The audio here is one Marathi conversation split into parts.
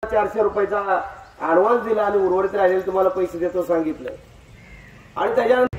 400 रुपयाचा ॲडव्हान्स दिला आणि उर्वरित राहिलेले तुम्हाला पैसे देतो सांगितलं। आणि त्याच्यानंतर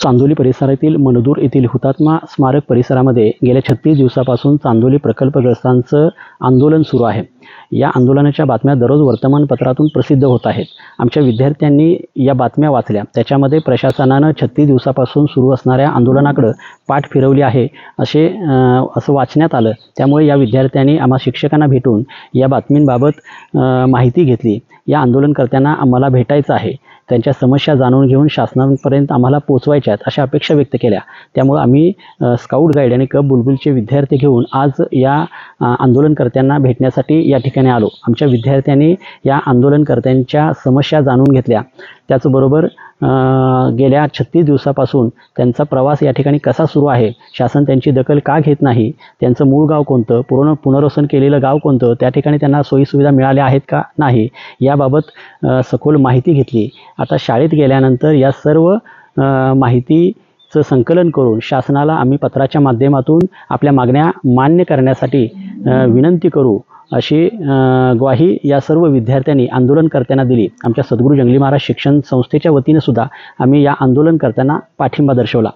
चांदोली परिसरातील मनदूर येथील हुतात्मा स्मारक परिसरामध्ये गेल्या 36 दिवसापासून चांदोली प्रकल्पग्रस्तांचं आंदोलन सुरू आहे। या आंदोलनाच्या बातम्या दररोज वर्तमानपत्रातून प्रसिद्ध होत आहेत। आमच्या विद्यार्थ्यांनी या बातम्या वाचल्या, त्याच्यामध्ये प्रशासनानं 36 दिवसापासून सुरू असणाऱ्या आंदोलनाकडे पाठ फिरवली आहे असं वाचण्यात आलं। त्यामुळे या विद्यार्थ्यांनी आम्हा शिक्षकांना भेटून या बातमींबाबत माहिती घेतली। या आंदोलनकर्त्यांना आम्हाला भेटायचं आहे, त्यांच्या समस्या जाणून घेऊन शासनापर्यंत आम्हाला पोहोचवायच्या आहेत अशा अपेक्षा व्यक्त केल्या। त्यामुळे आम्ही स्काउट गाईड आणि कब बुलबुलचे विद्यार्थी घेऊन आज या आंदोलनकर्त्यांना भेटण्यासाठी या ठिकाणी आलो। आमच्या विद्यार्थ्यांनी या आंदोलनकर्त्यांच्या समस्या जाणून घेतल्या। त्याचबरोबर गेल्या 36 दिवसापासून त्यांचा प्रवास या ठिकाणी कसा सुरू आहे, शासन त्यांची दखल का घेत नाही, त्यांचं मूळ गाव कोणतं, पुनर्वसन केलेलं गाव कोणतं, त्या ठिकाणी त्यांना सोयीसुविधा मिळाल्या आहेत का नाही याबाबत सखोल माहिती घेतली। आता शाळेत गेल्यानंतर या सर्व माहितीचं संकलन करून शासनाला आम्ही पत्राच्या माध्यमातून आपल्या मागण्या मान्य करण्यासाठी विनंती करू अशी ग्वाही या सर्व विद्यार्थ्यांनी आंदोलनकर्त्यांना दिली। आमच्या सद्गुरू जंगली महाराज शिक्षण संस्थेच्या वतीने सुद्धा आम्ही या आंदोलनकर्त्यांना पाठिंबा दर्शवला।